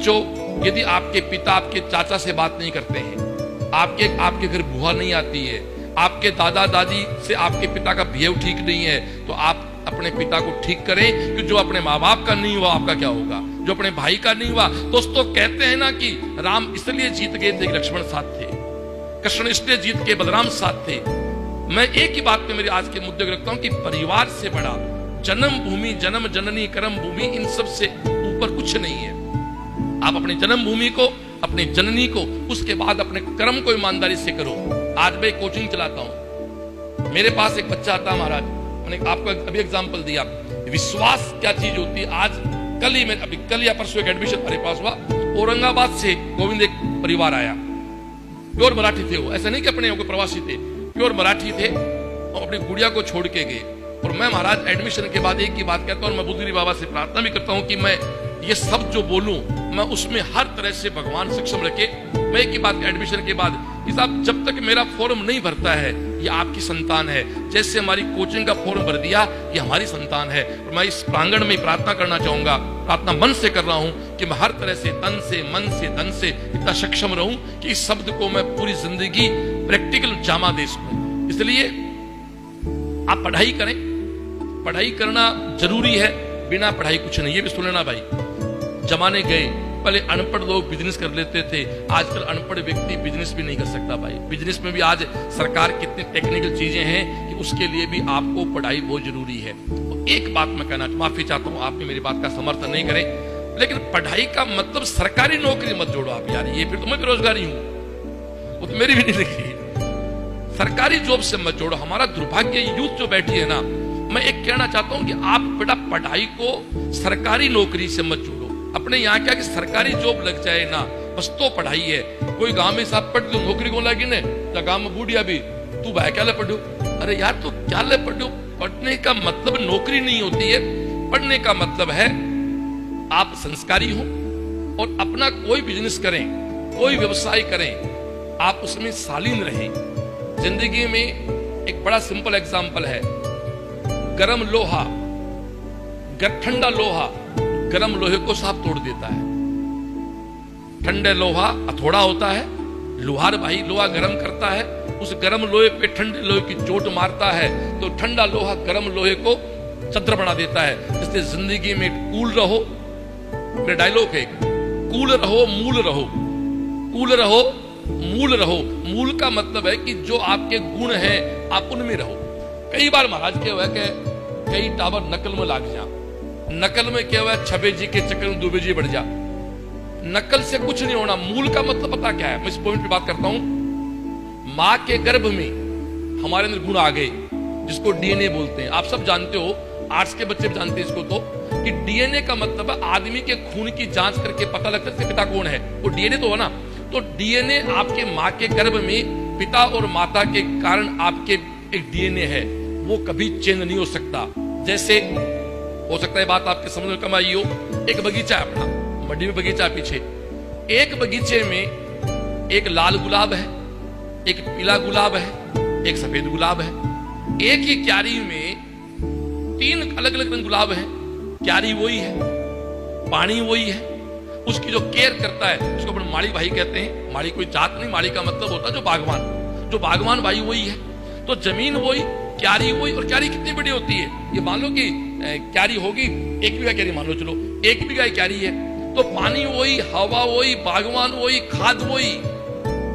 बच्चों, यदि आपके पिता आपके चाचा से बात नहीं करते हैं, आपके घर बुआ नहीं आती है, आपके दादा दादी से आपके पिता का बिहेव ठीक नहीं है, तो आप अपने पिता को ठीक करें कि जो अपने माँ बाप का नहीं हुआ आपका क्या होगा, जो अपने भाई का नहीं हुआ। दोस्तों कहते हैं ना कि राम इसलिए जीत गए थे, लक्ष्मण साथ थे, कृष्ण इसलिए जीत के बलराम साथ थे। मैं एक ही बात पे मेरे आज के मुद्दे को रखता हूं कि परिवार से बड़ा जन्म भूमि, जन्म जननी, कर्म भूमि, इन सब से ऊपर कुछ नहीं है। आप अपनी जन्म भूमि को, अपनी जननी को, उसके बाद अपने कर्म को ईमानदारी से करो। आज मैं कोचिंग चलाता हूं, मेरे पास एक बच्चा आता महाराज, मैंने आपको अभी एग्जांपल दिया, विश्वास क्या चीज होती है। आज कल या परसों एक एडमिशन मेरे पास हुआ, औरंगाबाद से गोविंद एक परिवार आया, प्योर मराठी थे वो, ऐसा नहीं कि अपने प्रवासी थे, प्योर मराठी थे, और अपनी गुड़िया को छोड़ के गए। और मैं महाराज एडमिशन के बाद एक ही बात कहता हूं, और मैं बुद्धगिरी बाबा से प्रार्थना भी करता हूं कि मैं ये सब जो बोलूं मैं उसमें हर तरह से भगवान सक्षम रखे। मैं एक ही बात एडमिशन के बाद कि साहब जब तक मेरा फॉर्म नहीं भरता है, ये आपकी संतान है, जैसे हमारी कोचिंग का फॉर्म भर दिया, ये हमारी संतान है। और मैं इस प्रांगण में प्रार्थना करना चाहूंगा, प्रार्थना मन से कर रहा हूं कि मैं हर तरह से तन से, मन से, धन से इतना सक्षम रहूं कि इस शब्द को मैं पूरी जिंदगी प्रैक्टिकल जामा दे सकूं। इसलिए आप पढ़ाई करें, पढ़ाई करना जरूरी है, बिना पढ़ाई कुछ नहीं। ये भी सुन लेना भाई, जमाने गए, पहले अनपढ़ लोग बिजनेस कर लेते थे, आजकल अनपढ़ व्यक्ति बिजनेस भी नहीं कर सकता भाई। बिजनेस में भी आज सरकार कितनी टेक्निकल चीजें हैं कि उसके लिए भी आपको पढ़ाई बहुत जरूरी है। तो एक बात मैं कहना, माफी चाहता हूं, आप भी मेरी बात का समर्थन नहीं करें, लेकिन पढ़ाई का मतलब सरकारी नौकरी मत जोड़ो आप यार, ये फिर तो मैं बेरोजगारी हूं, वो तो मेरी भी नहीं लिखी। सरकारी जॉब से मत जोड़ो। हमारा दुर्भाग्य यूथ जो बैठी है ना, मैं एक कहना चाहता हूं कि आप बेटा पढ़ाई को सरकारी नौकरी से मत जोड़ो। अपने यहाँ क्या कि सरकारी जॉब लग जाए ना, बस तो पढ़ाई है। कोई गांव में साहब पढ़ लो, नौकरी को लगी ने, या गांव में बूढ़िया भी, तू भाई क्या ले पढ़ो, अरे यार तू क्या ले पढ़ो। पढ़ने का मतलब नौकरी नहीं होती है, पढ़ने का मतलब है आप संस्कारी हो और अपना कोई बिजनेस करें, कोई व्यवसाय करें, आप उसमें शालीन रहें। जिंदगी में एक बड़ा सिंपल एग्जाम्पल है, गरम लोहा, ठंडा लोहा गरम लोहे को साफ तोड़ देता है। ठंडे लोहा हथौड़ा होता है, लोहार भाई लोहा गरम करता है, उस गरम लोहे पे ठंडे लोहे की चोट मारता है तो ठंडा लोहा गरम लोहे को छद्र बना देता है। इसलिए जिंदगी में कूल रहो, मेरा डायलॉग है, कूल रहो मूल रहो, कूल रहो मूल रहो। मूल का मतलब है कि जो आपके गुण हैं आप उनमें रहो। कई बार महाराज क्या हुआ है कि कई टावर नकल में लाग जा, नकल में क्या हुआ है, छबे जी के चक्कर में दुबे जी बढ़ जा। नकल से कुछ नहीं होना। मूल का मतलब पता क्या है, मैं इस पॉइंट पे बात करता हूं। मां के गर्भ में हमारे अंदर गुण आ गए, जिसको डीएनए बोलते हैं। आप सब जानते हो, आर्ट्स के बच्चे भी जानते हैं इसको, तो कि डीएनए का मतलब है आदमी के खून की जांच करके पता लगता है पिता कौन है, वो डीएनए तो है ना। तो डीएनए आपके मां के गर्भ में पिता और माता के कारण आपके एक डीएनए है, वो कभी चेंज नहीं हो सकता। जैसे हो सकता है बात आपके समझ में कम आई हो, एक बगीचा है अपना, मड्डी में बगीचा है पीछे, एक बगीचे में एक लाल गुलाब है, एक पीला गुलाब है, एक सफेद गुलाब है। एक ही क्यारी में 3 अलग अलग रंग गुलाब है, क्यारी वही है, पानी वही है, उसकी जो केयर करता है उसको अपन माली भाई कहते हैं। माली कोई जात नहीं, माली का मतलब होता है जो बागवान भाई वही है। तो जमीन वही, क्यारी वही। और क्यारी कितनी बड़ी होती है, ये मान लो कि क्यारी होगी 1 बीघा क्यारी मान लो, चलो 1 बीघा क्यारी है, तो पानी वही, हवा वही, बागवान वही, खाद वही।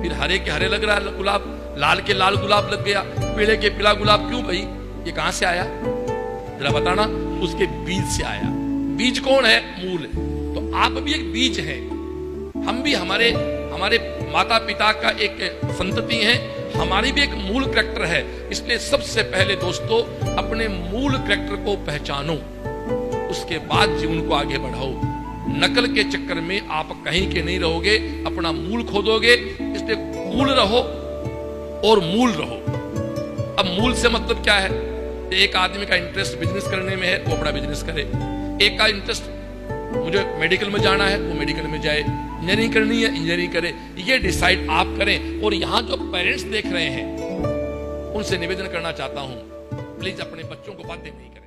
फिर हरे के हरे लग रहा है गुलाब, लाल के लाल गुलाब लग गया, पीले के पीला गुलाब क्यों भाई, ये कहां से आया जरा बताना। उसके बीज से आया। बीज कौन है, मूल। तो आप भी एक बीज हैं, हम भी हमारे माता पिता का एक संतति है, हमारी भी एक मूल कैरेक्टर है। इसलिए सबसे पहले दोस्तों अपने मूल कैरेक्टर को पहचानो, उसके बाद जीवन को आगे बढ़ाओ। नकल के चक्कर में आप कहीं के नहीं रहोगे, अपना मूल खोदोगे। इसलिए कूल रहो और मूल रहो। अब मूल से मतलब क्या है, एक आदमी का इंटरेस्ट बिजनेस करने में है, वो अपना बिजनेस करे। एक का इंटरेस्ट मुझे मेडिकल में जाना है, वो मेडिकल में जाए। इंजीनियरिंग करनी है, इंजीनियरिंग करे। ये डिसाइड आप करें। और यहाँ जो पेरेंट्स देख रहे हैं उनसे निवेदन करना चाहता हूं, प्लीज अपने बच्चों को बातें नहीं करें।